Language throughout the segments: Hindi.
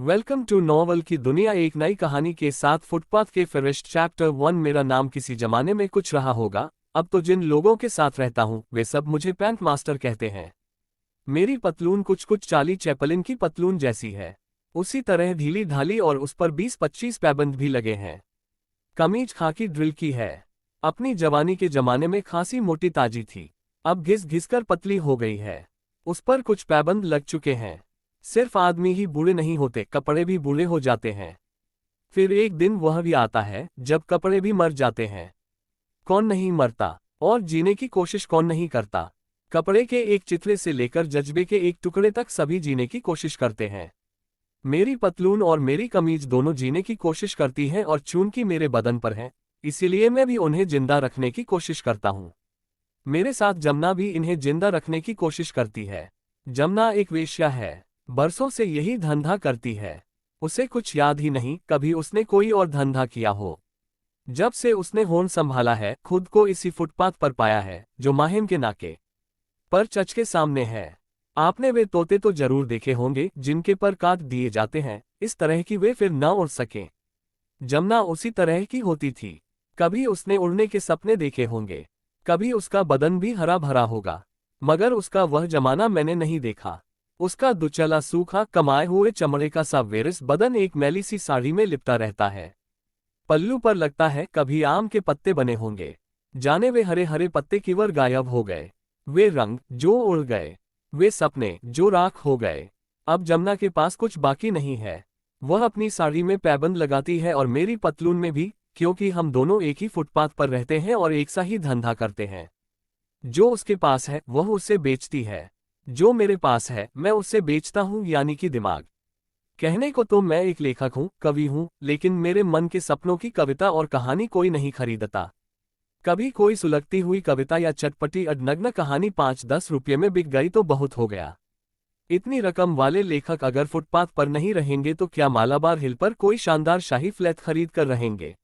वेलकम टू नॉवल की दुनिया, एक नई कहानी के साथ फुटपाथ के फरिश्त चैप्टर 1। मेरा नाम किसी जमाने में कुछ रहा होगा। अब तो जिन लोगों के साथ रहता हूँ वे सब मुझे पैंट मास्टर कहते हैं। मेरी पतलून कुछ कुछ चार्ली चैपलिन की पतलून जैसी है, उसी तरह ढीली ढाली, और उस पर 20-25 पैबंद भी लगे हैं। कमीज खाकी ड्रिल की है। अपनी जवानी के जमाने में खासी मोटी ताजी थी, अब घिस घिस कर पतली हो गई है। उस पर कुछ पैबंद लग चुके हैं। सिर्फ आदमी ही बूढ़े नहीं होते, कपड़े भी बूढ़े हो जाते हैं। फिर एक दिन वह भी आता है जब कपड़े भी मर जाते हैं। कौन नहीं मरता, और जीने की कोशिश कौन नहीं करता। कपड़े के एक चिथड़े से लेकर जज्बे के एक टुकड़े तक सभी जीने की कोशिश करते हैं। मेरी पतलून और मेरी कमीज दोनों जीने की कोशिश करती हैं, और चूंकि मेरे बदन पर हैं, इसीलिए मैं भी उन्हें जिंदा रखने की कोशिश करता हूँ। मेरे साथ जमुना भी इन्हें जिंदा रखने की कोशिश करती है। जमुना एक वेश्या है, बरसों से यही धंधा करती है। उसे कुछ याद ही नहीं कभी उसने कोई और धंधा किया हो। जब से उसने होन संभाला है, खुद को इसी फुटपाथ पर पाया है जो माहिम के नाके पर चर्च के सामने है। आपने वे तोते तो जरूर देखे होंगे जिनके पर काट दिए जाते हैं, इस तरह कि वे फिर न उड़ सकें। जमुना उसी तरह की होती थी। कभी उसने उड़ने के सपने देखे होंगे, कभी उसका बदन भी हरा भरा होगा, मगर उसका वह जमाना मैंने नहीं देखा। उसका दुचला सूखा कमाए हुए चमड़े का सा वेरिस बदन एक मैली सी साड़ी में लिपटा रहता है। पल्लू पर लगता है कभी आम के पत्ते बने होंगे, जाने वे हरे हरे पत्ते किवर गायब हो गए। वे रंग जो उड़ गए, वे सपने जो राख हो गए। अब जमुना के पास कुछ बाकी नहीं है। वह अपनी साड़ी में पैबंद लगाती है और मेरी पतलून में भी, क्योंकि हम दोनों एक ही फुटपाथ पर रहते हैं और एक सा ही धंधा करते हैं। जो उसके पास है वह उससे बेचती है, जो मेरे पास है मैं उससे बेचता हूँ, यानी कि दिमाग। कहने को तो मैं एक लेखक हूँ, कवि हूँ, लेकिन मेरे मन के सपनों की कविता और कहानी कोई नहीं खरीदता। कभी कोई सुलगती हुई कविता या चटपटी अडनग्न कहानी 5-10 रुपये में बिक गई तो बहुत हो गया। इतनी रकम वाले लेखक अगर फुटपाथ पर नहीं रहेंगे तो क्या मालाबार हिल पर कोई शानदार शाही फ्लैट खरीद कर रहेंगे।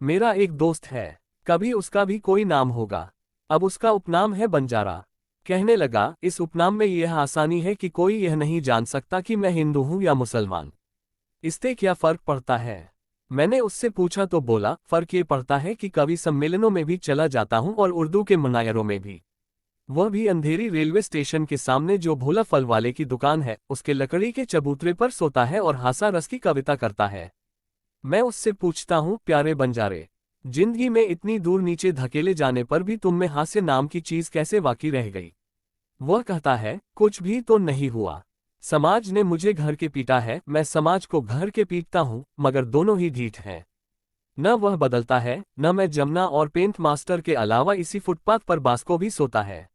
मेरा एक दोस्त है, कभी उसका भी कोई नाम होगा। अब उसका उपनाम है बंजारा। कहने लगा, इस उपनाम में यह आसानी है कि कोई यह नहीं जान सकता कि मैं हिंदू हूं या मुसलमान। इससे क्या फर्क पड़ता है? मैंने उससे पूछा तो बोला, फर्क ये पड़ता है कि कवि सम्मेलनों में भी चला जाता हूं और उर्दू के मुनायरों में भी। वह भी अंधेरी रेलवे स्टेशन के सामने जो भोला फल वाले की दुकान है उसके लकड़ी के चबूतरे पर सोता है और हासा रस की कविता करता है। मैं उससे पूछता हूँ, प्यारे बंजारे, जिंदगी में इतनी दूर नीचे धकेले जाने पर भी तुम में हास्य नाम की चीज कैसे बाकी रह गई? वह कहता है, कुछ भी तो नहीं हुआ। समाज ने मुझे घर के पीटा है, मैं समाज को घर के पीटता हूँ, मगर दोनों ही ढीठ हैं। न वह बदलता है, न मैं। जमुना और पेंट मास्टर के अलावा इसी फुटपाथ पर बास्को भी सोता है।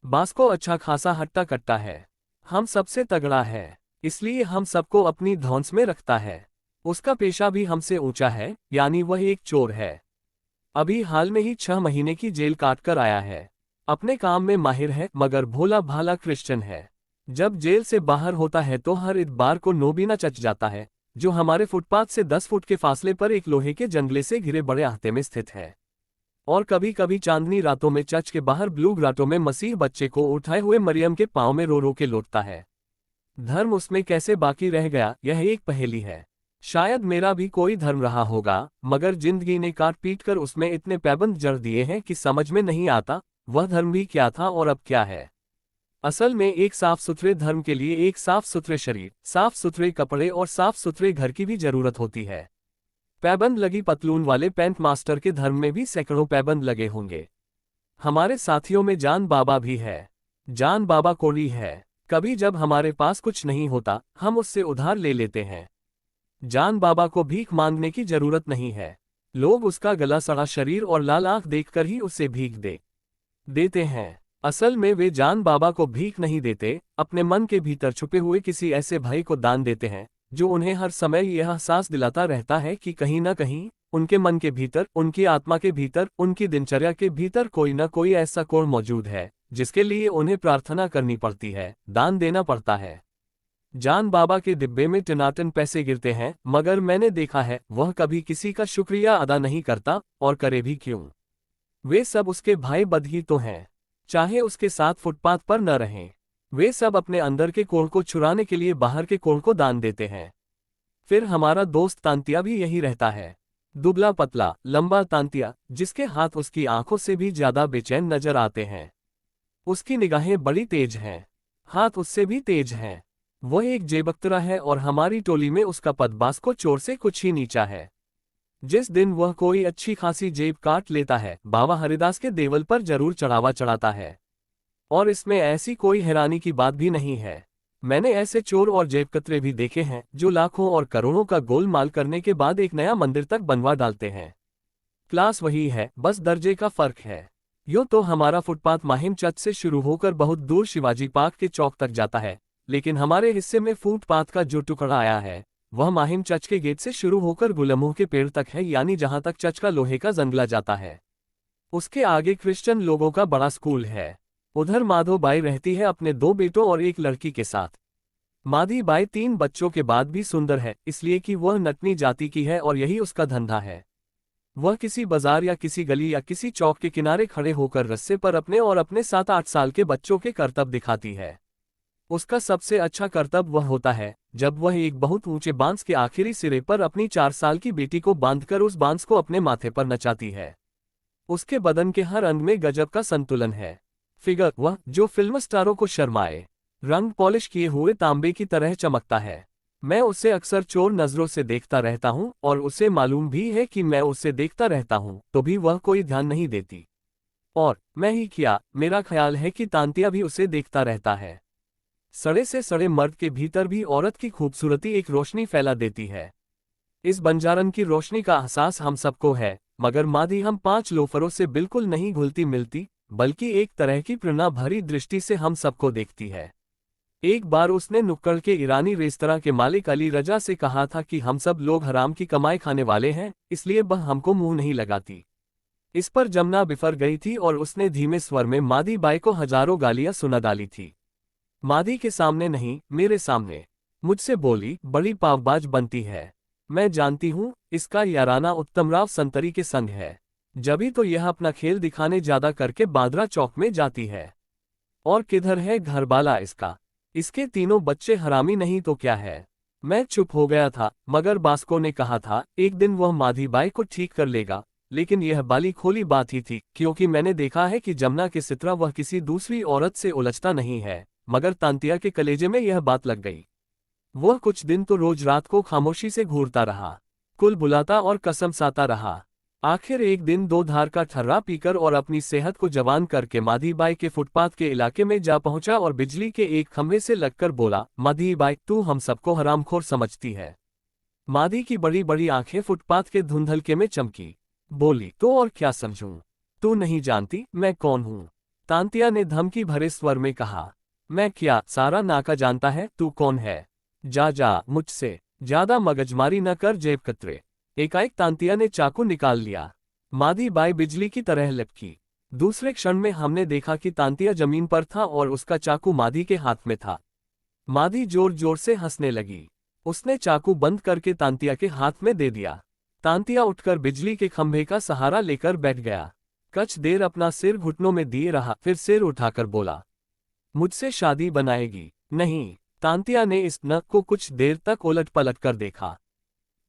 बास्को अच्छा खासा हट्टा कट्टा है, हम सबसे तगड़ा है, इसलिए हम सबको अपनी धौंस में रखता है। उसका पेशा भी हमसे ऊंचा है, यानी वह एक चोर है। अभी हाल में ही 6 महीने की जेल काट कर आया है। अपने काम में माहिर है, मगर भोला भाला क्रिश्चियन है। जब जेल से बाहर होता है तो हर इतबार को नोबीना चच जाता है, जो हमारे फुटपाथ से 10 फुट के फासले पर एक लोहे के जंगले से घिरे बड़े अहाते में स्थित है। और कभी कभी चांदनी रातों में चर्च के बाहर ब्लू ग्राटों में मसीह बच्चे को उठाए हुए मरियम के पांव में रो रो के लौटता है। धर्म उसमें कैसे बाकी रह गया, यह एक पहेली है। शायद मेरा भी कोई धर्म रहा होगा, मगर जिंदगी ने काट पीट कर उसमें इतने पैबंद जड़ दिए हैं कि समझ में नहीं आता वह धर्म भी क्या था और अब क्या है। असल में एक साफ सुथरे धर्म के लिए एक साफ सुथरे शरीर, साफ सुथरे कपड़े और साफ सुथरे घर की भी जरूरत होती है। पैबंद लगी पतलून वाले पैंट मास्टर के धर्म में भी सैकड़ों पैबंद लगे होंगे। हमारे साथियों में जान बाबा भी है। जान बाबा कोड़ी है। कभी जब हमारे पास कुछ नहीं होता हम उससे उधार ले लेते हैं। जान बाबा को भीख मांगने की जरूरत नहीं है। लोग उसका गला सड़ा शरीर और लाल आंख देखकर ही उसे भीख देते हैं। असल में वे जान बाबा को भीख नहीं देते, अपने मन के भीतर छुपे हुए किसी ऐसे भाई को दान देते हैं जो उन्हें हर समय यह एहसास दिलाता रहता है कि कहीं न कहीं उनके मन के भीतर, उनकी आत्मा के भीतर, उनकी दिनचर्या के भीतर कोई न कोई ऐसा कोण मौजूद है जिसके लिए उन्हें प्रार्थना करनी पड़ती है, दान देना पड़ता है। जान बाबा के डिब्बे में टनाटन पैसे गिरते हैं, मगर मैंने देखा है वह कभी किसी का शुक्रिया अदा नहीं करता, और करे भी क्यों? वे सब उसके भाई बदही तो हैं, चाहे उसके साथ फुटपाथ पर न रहें। वे सब अपने अंदर के कोण को छुड़ाने के लिए बाहर के कोण को दान देते हैं। फिर हमारा दोस्त तांतिया भी यही रहता है। दुबला पतला लंबा तांतिया, जिसके हाथ उसकी आंखों से भी ज्यादा बेचैन नजर आते हैं। उसकी निगाहें बड़ी तेज हैं, हाथ उससे भी तेज हैं। वह एक जेबकतरा है और हमारी टोली में उसका पद बास्को चोर से कुछ ही नीचा है। जिस दिन वह कोई अच्छी खासी जेब काट लेता है, बाबा हरिदास के देवल पर जरूर चढ़ावा चढ़ाता है। और इसमें ऐसी कोई हैरानी की बात भी नहीं है। मैंने ऐसे चोर और जेबकतरे भी देखे हैं जो लाखों और करोड़ों का गोलमाल करने के बाद एक नया मंदिर तक बनवा डालते हैं। क्लास वही है, बस दर्जे का फर्क है। यूं तो हमारा फुटपाथ माहिम चर्च से शुरू होकर बहुत दूर शिवाजी पार्क के चौक तक जाता है, लेकिन हमारे हिस्से में फुटपाथ का जो टुकड़ा आया है वह माहिम चर्च के गेट से शुरू होकर गुलमोह के पेड़ तक है, यानी जहां तक चर्च का लोहे का जंगला जाता है। उसके आगे क्रिश्चियन लोगों का बड़ा स्कूल है। उधर माधो बाई रहती है अपने 2 बेटों और एक लड़की के साथ। माधी बाई 3 बच्चों के बाद भी सुंदर है, इसलिए कि वह नटनी जाति की है और यही उसका धंधा है। वह किसी बाजार या किसी गली या किसी चौक के किनारे खड़े होकर रस्से पर अपने और अपने 7-8 साल के बच्चों के करतब दिखाती है। उसका सबसे अच्छा करतब वह होता है जब वह एक बहुत ऊंचे बांस के आखिरी सिरे पर अपनी 4 साल की बेटी को बांधकर उस बांस को अपने माथे पर नचाती है। उसके बदन के हर अंग में गजब का संतुलन है। फिगर वह जो फिल्म स्टारों को शर्माए, रंग पॉलिश किए हुए तांबे की तरह चमकता है। मैं उसे अक्सर चोर नजरों से देखता रहता हूं और उसे मालूम भी है कि मैं उसे देखता रहता हूं तो भी वह कोई ध्यान नहीं देती। और मैं ही क्या, मेरा ख्याल है कि तांतिया भी उसे देखता रहता है। सड़े से सड़े मर्द के भीतर भी औरत की खूबसूरती एक रोशनी फैला देती है। इस बंजारन की रोशनी का एहसास हम सबको है, मगर मादी हम 5 लोफरों से बिल्कुल नहीं घुलती मिलती, बल्कि एक तरह की प्रेरणा भरी दृष्टि से हम सबको देखती है। एक बार उसने नुक्कड़ के ईरानी रेस्तरां के मालिक अली रजा से कहा था कि हम सब लोग हराम की कमाई खाने वाले हैं, इसलिए वह हमको मुंह नहीं लगाती। इस पर जमुना बिफर गई थी और उसने धीमे स्वर में मादी बाई को हजारों गालियां सुना डाली थी। मादी के सामने नहीं, मेरे सामने। मुझसे बोली, बड़ी पावबाज बनती है। मैं जानती हूँ, इसका याराना उत्तमराव संतरी के संग है। जभी तो यह अपना खेल दिखाने ज्यादा करके बांद्रा चौक में जाती है। और किधर है घरवाला इसका? इसके 3 बच्चे हरामी नहीं तो क्या है। मैं चुप हो गया था, मगर बास्को ने कहा था एक दिन वह माधी बाई को ठीक कर लेगा, लेकिन यह बाली खोली बात ही थी, क्योंकि मैंने देखा है कि जमुना के सितरा वह किसी दूसरी औरत से उलझता नहीं है, मगर तांतिया के कलेजे में यह बात लग गई। वह कुछ दिन तो रोज रात को खामोशी से घूरता रहा, कुल बुलाता और कसम साता रहा। आखिर एक दिन 2 धार का ठर्रा पीकर और अपनी सेहत को जवान करके माधी बाई के फुटपाथ के इलाके में जा पहुंचा और बिजली के एक खंभे से लगकर बोला, माधी बाई, तू हम सबको हरामखोर समझती है? माधी की बड़ी बड़ी आंखें फुटपाथ के धुंधलके में चमकी। बोली, तो और क्या समझूं? तू नहीं जानती मैं कौन हूं? तांतिया ने धमकी भरे स्वर में कहा। मैं क्या, सारा नाका जानता है तू कौन है। जा जा, मुझसे ज्यादा मगजमारी न कर जेब कतरे। एकाएक तांतिया ने चाकू निकाल लिया। माधी बाई बिजली की तरह लपकी। दूसरे क्षण में हमने देखा कि तांतिया जमीन पर था और उसका चाकू माधी के हाथ में था। माधी जोर जोर से हंसने लगी। उसने चाकू बंद करके तांतिया के हाथ में दे दिया। तांतिया उठकर बिजली के खंभे का सहारा लेकर बैठ गया। कुछ देर अपना सिर घुटनों में दिए रहा, फिर सिर उठाकर बोला, मुझसे शादी बनाएगी? नहीं। तांतिया ने इस नक को कुछ देर तक उलट पलट कर देखा,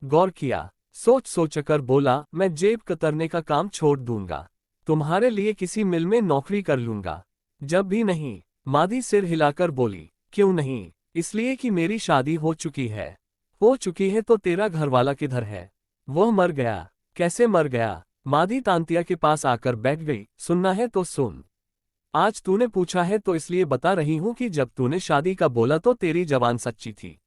गौर किया, सोच सोचकर बोला, मैं जेब कतरने का काम छोड़ दूंगा, तुम्हारे लिए किसी मिल में नौकरी कर लूंगा। जब भी नहीं। माधी सिर हिलाकर बोली, क्यों नहीं? इसलिए कि मेरी शादी हो चुकी है। हो चुकी है तो तेरा घरवाला किधर है? वह मर गया। कैसे मर गया? माधी तांतिया के पास आकर बैठ गई। सुनना है तो सुन। आज तूने पूछा है तो इसलिए बता रही हूं कि जब तूने शादी का बोला तो तेरी जबान सच्ची थी।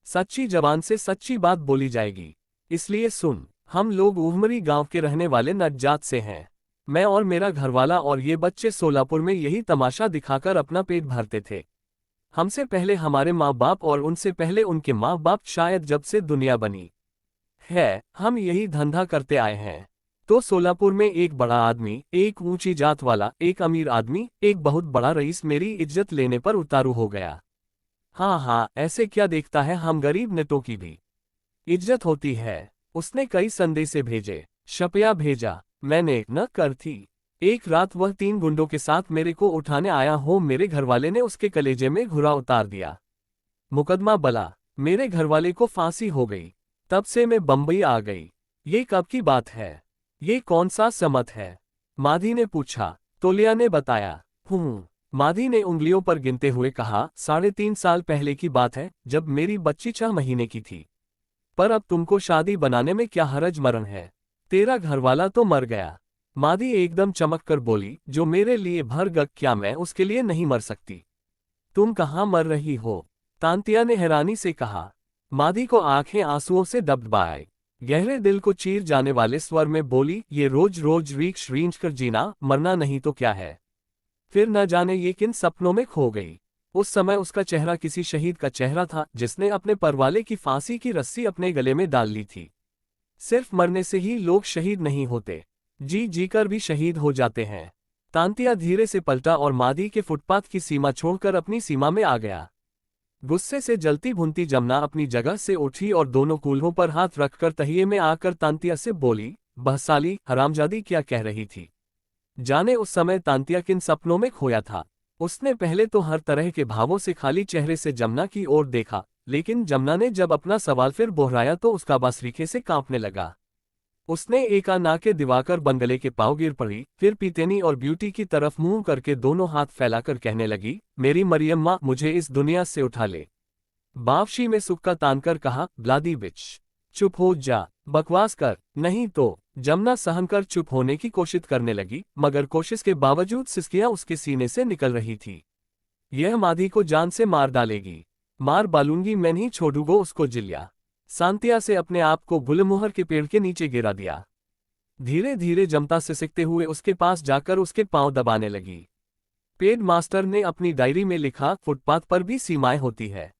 सच्ची जबान से सच्ची बात बोली जाएगी, इसलिए सुन। हम लोग उहमरी गांव के रहने वाले नज्जात से हैं। मैं और मेरा घरवाला और ये बच्चे सोलापुर में यही तमाशा दिखाकर अपना पेट भरते थे। हमसे पहले हमारे माँ बाप और उनसे पहले उनके माँ बाप, शायद जब से दुनिया बनी है हम यही धंधा करते आए हैं। तो सोलापुर में एक बड़ा आदमी, एक ऊंची जात वाला, एक अमीर आदमी, एक बहुत बड़ा रईस मेरी इज्जत लेने पर उतारू हो गया। हाँ, ऐसे क्या देखता है, हम गरीब नेतों की भी इज्जत होती है। उसने कई संदेशे भेजे, शपया भेजा, मैंने न कर थी। एक रात वह 3 गुंडों के साथ मेरे को उठाने आया हो, मेरे घरवाले ने उसके कलेजे में घुरा उतार दिया। मुकदमा बला। मेरे घरवाले को फांसी हो गई। तब से मैं बम्बई आ गई। ये कब की बात है? ये कौन सा समत है? माधी ने पूछा। तोलिया ने बताया। माधी ने उंगलियों पर गिनते हुए कहा, 3.5 साल पहले की बात है, जब मेरी बच्ची 6 महीने की थी। पर अब तुमको शादी बनाने में क्या हरज मरण है? तेरा घरवाला तो मर गया। माधी एकदम चमक कर बोली, जो मेरे लिए भर गक, क्या मैं उसके लिए नहीं मर सकती? तुम कहाँ मर रही हो? तांतिया ने हैरानी से कहा। माधी को आंखें आंसुओं से डबडबाई। गहरे दिल को चीर जाने वाले स्वर में बोली, ये रोज रोज रीछ रींच कर जीना, मरना नहीं तो क्या है? फिर न जाने ये किन सपनों में खो गई। उस समय उसका चेहरा किसी शहीद का चेहरा था, जिसने अपने परवाले की फांसी की रस्सी अपने गले में डाल ली थी। सिर्फ मरने से ही लोग शहीद नहीं होते, जी जीकर भी शहीद हो जाते हैं। तांतिया धीरे से पलटा और माधी के फुटपाथ की सीमा छोड़कर अपनी सीमा में आ गया। गुस्से से जलती भुनती जमुना अपनी जगह से उठी और दोनों कूल्हों पर हाथ रखकर तहिए में आकर तांतिया से बोली, बहसाली हरामजादी, क्या कह रही थी? जाने उस समय तांतिया किन सपनों में खोया था। उसने पहले तो हर तरह के भावों से खाली चेहरे से जमुना की ओर देखा, लेकिन जमुना ने जब अपना सवाल फिर दोहराया तो उसका बासरीखे से कांपने लगा। उसने एका ना के दिवाकर बंगले के पांव गिर पड़ी, फिर पीतेनी और ब्यूटी की तरफ मुंह करके दोनों हाथ फैलाकर कहने लगी, मेरी मरियम माँ, मुझे इस दुनिया से उठा ले। बावशी में सुक्का तानकर कहा, ब्लादी बिच, चुप हो जा, बकवास कर, नहीं तो। जमुना सहन कर चुप होने की कोशिश करने लगी, मगर कोशिश के बावजूद सिसकियां उसके सीने से निकल रही थी। यह माधी को जान से मार डालेगी। मार डालूंगी, मैं नहीं छोड़ूंगा उसको जिलिया। सांतिया से अपने आप को गुलमोहर के पेड़ के नीचे गिरा दिया। धीरे धीरे जमता सिसकते हुए उसके पास जाकर उसके पांव दबाने लगी। पेड मास्टर ने अपनी डायरी में लिखा, फुटपाथ पर भी सीमाएं होती है।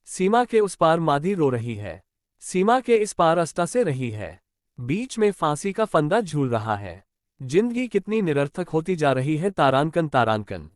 सीमा के उस पार माधी रो रही है, सीमा के इस पार अस्ता से रही है। बीच में फांसी का फंदा झूल रहा है। जिंदगी कितनी निरर्थक होती जा रही है। तारांकन तारांकन।